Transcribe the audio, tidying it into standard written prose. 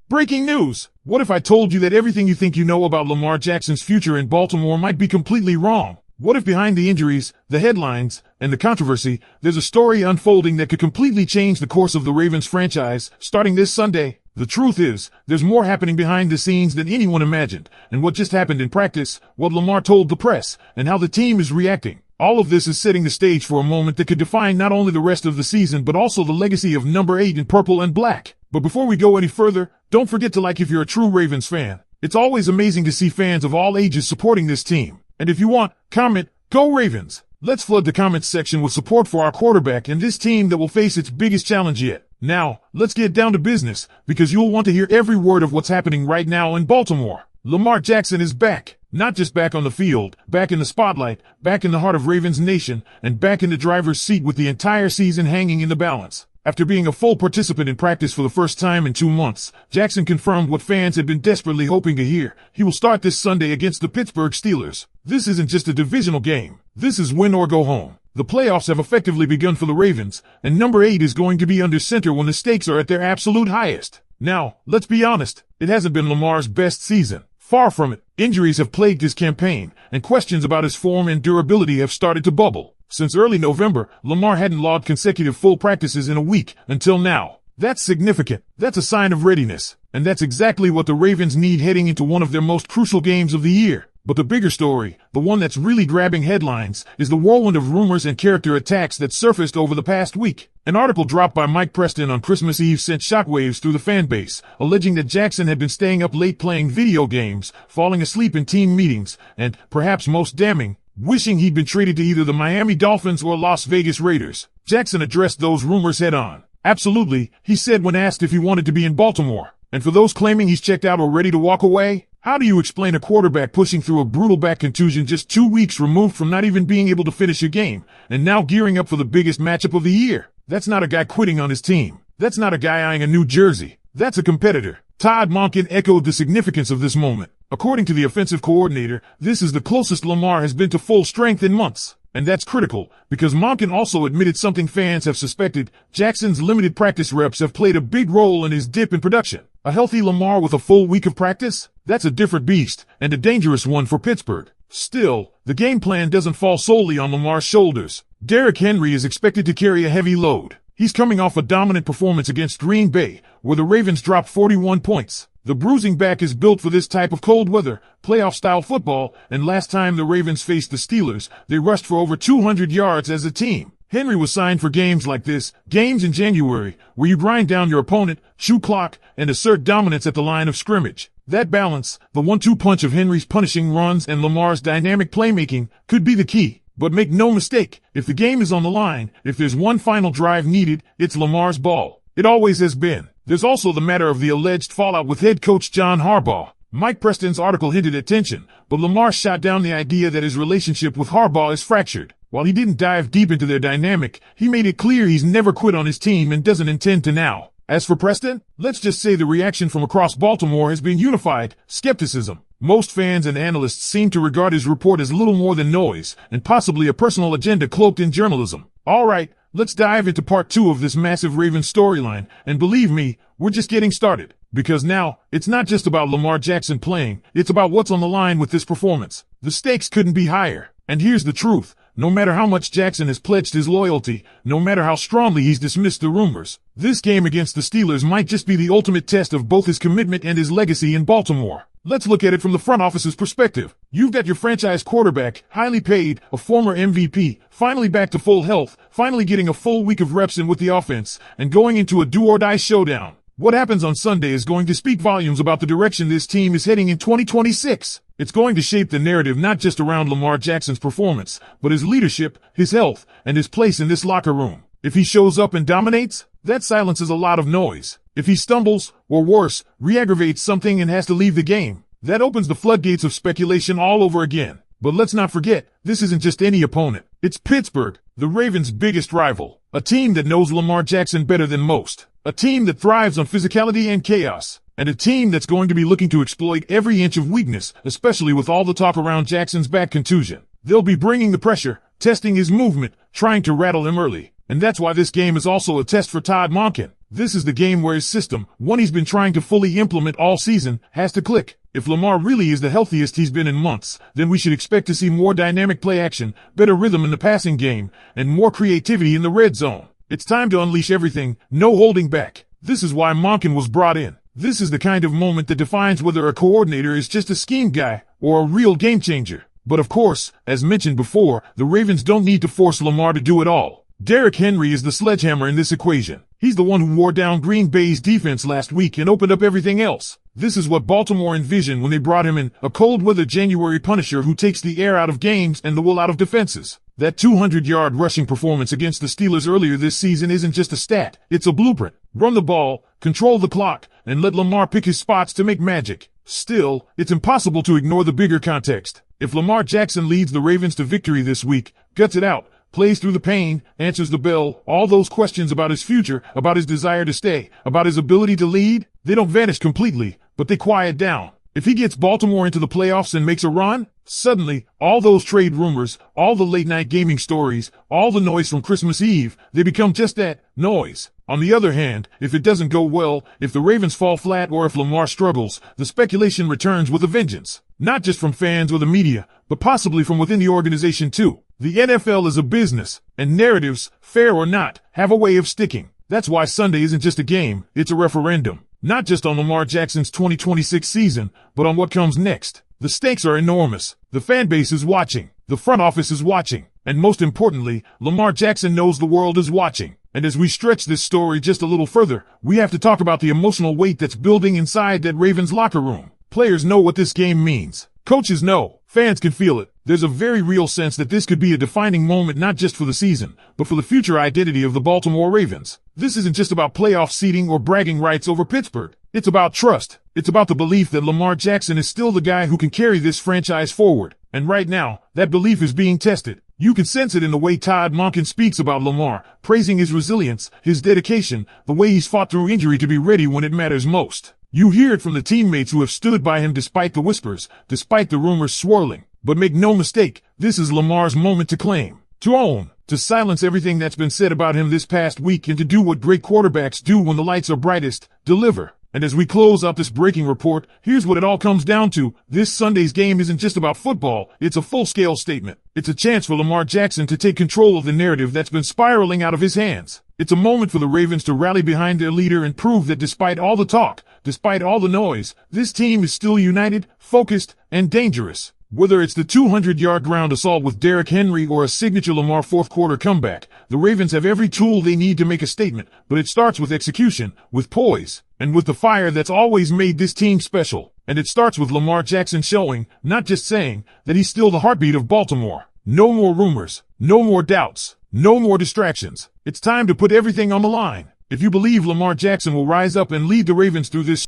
Breaking news! What if I told you that everything you think you know about Lamar Jackson's future in Baltimore might be completely wrong? What if behind the injuries, the headlines, and the controversy, there's a story unfolding that could completely change the course of the Ravens franchise, starting this Sunday? The truth is, there's more happening behind the scenes than anyone imagined, and what just happened in practice, what Lamar told the press, and how the team is reacting. All of this is setting the stage for a moment that could define not only the rest of the season but also the legacy of number 8 in purple and black. But before we go any further, don't forget to like if you're a true Ravens fan. It's always amazing to see fans of all ages supporting this team. And if you want, comment, "Go Ravens!" Let's flood the comments section with support for our quarterback and this team that will face its biggest challenge yet. Now, let's get down to business, because you'll want to hear every word of what's happening right now in Baltimore. Lamar Jackson is back. Not just back on the field, back in the spotlight, back in the heart of Ravens Nation, and back in the driver's seat with the entire season hanging in the balance. After being a full participant in practice for the first time in 2 months, Jackson confirmed what fans had been desperately hoping to hear. He will start this Sunday against the Pittsburgh Steelers. This isn't just a divisional game. This is win or go home. The playoffs have effectively begun for the Ravens, and number 8 is going to be under center when the stakes are at their absolute highest. Now, let's be honest, it hasn't been Lamar's best season. Far from it. Injuries have plagued his campaign, and questions about his form and durability have started to bubble. Since early November, Lamar hadn't logged consecutive full practices in a week, until now. That's significant. That's a sign of readiness. And that's exactly what the Ravens need heading into one of their most crucial games of the year. But the bigger story, the one that's really grabbing headlines, is the whirlwind of rumors and character attacks that surfaced over the past week. An article dropped by Mike Preston on Christmas Eve sent shockwaves through the fan base, alleging that Jackson had been staying up late playing video games, falling asleep in team meetings, and, perhaps most damning, wishing he'd been traded to either the Miami Dolphins or Las Vegas Raiders. Jackson addressed those rumors head on. Absolutely, he said when asked if he wanted to be in Baltimore. And for those claiming he's checked out or ready to walk away, how do you explain a quarterback pushing through a brutal back contusion just 2 weeks removed from not even being able to finish a game, and now gearing up for the biggest matchup of the year? That's not a guy quitting on his team. That's not a guy eyeing a new jersey. That's a competitor. Todd Monken echoed the significance of this moment. According to the offensive coordinator, this is the closest Lamar has been to full strength in months. And that's critical, because Monken also admitted something fans have suspected. Jackson's limited practice reps have played a big role in his dip in production. A healthy Lamar with a full week of practice? That's a different beast, and a dangerous one for Pittsburgh. Still, the game plan doesn't fall solely on Lamar's shoulders. Derrick Henry is expected to carry a heavy load. He's coming off a dominant performance against Green Bay, where the Ravens dropped 41 points. The bruising back is built for this type of cold weather, playoff-style football, and last time the Ravens faced the Steelers, they rushed for over 200 yards as a team. Henry was signed for games like this, games in January, where you grind down your opponent, chew clock, and assert dominance at the line of scrimmage. That balance, the 1-2 punch of Henry's punishing runs and Lamar's dynamic playmaking, could be the key. But make no mistake, if the game is on the line, if there's one final drive needed, it's Lamar's ball. It always has been. There's also the matter of the alleged fallout with head coach John Harbaugh. Mike Preston's article hinted at tension, but Lamar shot down the idea that his relationship with Harbaugh is fractured. While he didn't dive deep into their dynamic, he made it clear he's never quit on his team and doesn't intend to now. As for Preston, let's just say the reaction from across Baltimore has been unified: skepticism. Most fans and analysts seem to regard his report as little more than noise, and possibly a personal agenda cloaked in journalism. Alright, let's dive into part 2 of this massive Ravens storyline, and believe me, we're just getting started. Because now, it's not just about Lamar Jackson playing, it's about what's on the line with this performance. The stakes couldn't be higher. And here's the truth. No matter how much Jackson has pledged his loyalty, no matter how strongly he's dismissed the rumors, this game against the Steelers might just be the ultimate test of both his commitment and his legacy in Baltimore. Let's look at it from the front office's perspective. You've got your franchise quarterback, highly paid, a former MVP, finally back to full health, finally getting a full week of reps in with the offense, and going into a do-or-die showdown. What happens on Sunday is going to speak volumes about the direction this team is heading in 2026. It's going to shape the narrative not just around Lamar Jackson's performance, but his leadership, his health, and his place in this locker room. If he shows up and dominates, that silences a lot of noise. If he stumbles, or worse, re-aggravates something and has to leave the game, that opens the floodgates of speculation all over again. But let's not forget, this isn't just any opponent. It's Pittsburgh, the Ravens' biggest rival. A team that knows Lamar Jackson better than most. A team that thrives on physicality and chaos. And a team that's going to be looking to exploit every inch of weakness, especially with all the talk around Jackson's back contusion. They'll be bringing the pressure, testing his movement, trying to rattle him early. And that's why this game is also a test for Todd Monken. This is the game where his system, one he's been trying to fully implement all season, has to click. If Lamar really is the healthiest he's been in months, then we should expect to see more dynamic play action, better rhythm in the passing game, and more creativity in the red zone. It's time to unleash everything, no holding back. This is why Monken was brought in. This is the kind of moment that defines whether a coordinator is just a scheme guy or a real game changer. But of course, as mentioned before, the Ravens don't need to force Lamar to do it all. Derrick Henry is the sledgehammer in this equation. He's the one who wore down Green Bay's defense last week and opened up everything else. This is what Baltimore envisioned when they brought him in, a cold-weather January Punisher who takes the air out of games and the wool out of defenses. That 200-yard rushing performance against the Steelers earlier this season isn't just a stat, it's a blueprint. Run the ball, control the clock, and let Lamar pick his spots to make magic. Still, it's impossible to ignore the bigger context. If Lamar Jackson leads the Ravens to victory this week, guts it out, plays through the pain, answers the bell, all those questions about his future, about his desire to stay, about his ability to lead, they don't vanish completely, but they quiet down. If he gets Baltimore into the playoffs and makes a run, suddenly, all those trade rumors, all the late-night gaming stories, all the noise from Christmas Eve, they become just that, noise. On the other hand, if it doesn't go well, if the Ravens fall flat or if Lamar struggles, the speculation returns with a vengeance. Not just from fans or the media, but possibly from within the organization too. The NFL is a business, and narratives, fair or not, have a way of sticking. That's why Sunday isn't just a game, it's a referendum. Not just on Lamar Jackson's 2026 season, but on what comes next. The stakes are enormous. The fan base is watching. The front office is watching. And most importantly, Lamar Jackson knows the world is watching. And as we stretch this story just a little further, we have to talk about the emotional weight that's building inside that Ravens locker room. Players know what this game means. Coaches know. Fans can feel it. There's a very real sense that this could be a defining moment not just for the season, but for the future identity of the Baltimore Ravens. This isn't just about playoff seeding or bragging rights over Pittsburgh. It's about trust. It's about the belief that Lamar Jackson is still the guy who can carry this franchise forward. And right now, that belief is being tested. You can sense it in the way Todd Monken speaks about Lamar, praising his resilience, his dedication, the way he's fought through injury to be ready when it matters most. You hear it from the teammates who have stood by him despite the whispers, despite the rumors swirling. But make no mistake, this is Lamar's moment to claim, to own, to silence everything that's been said about him this past week and to do what great quarterbacks do when the lights are brightest, deliver. And as we close out this breaking report, here's what it all comes down to. This Sunday's game isn't just about football, it's a full-scale statement. It's a chance for Lamar Jackson to take control of the narrative that's been spiraling out of his hands. It's a moment for the Ravens to rally behind their leader and prove that despite all the talk, despite all the noise, this team is still united, focused, and dangerous. Whether it's the 200-yard ground assault with Derrick Henry or a signature Lamar fourth-quarter comeback, the Ravens have every tool they need to make a statement, but it starts with execution, with poise, and with the fire that's always made this team special. And it starts with Lamar Jackson showing, not just saying, that he's still the heartbeat of Baltimore. No more rumors, no more doubts, no more distractions. It's time to put everything on the line. If you believe Lamar Jackson will rise up and lead the Ravens through this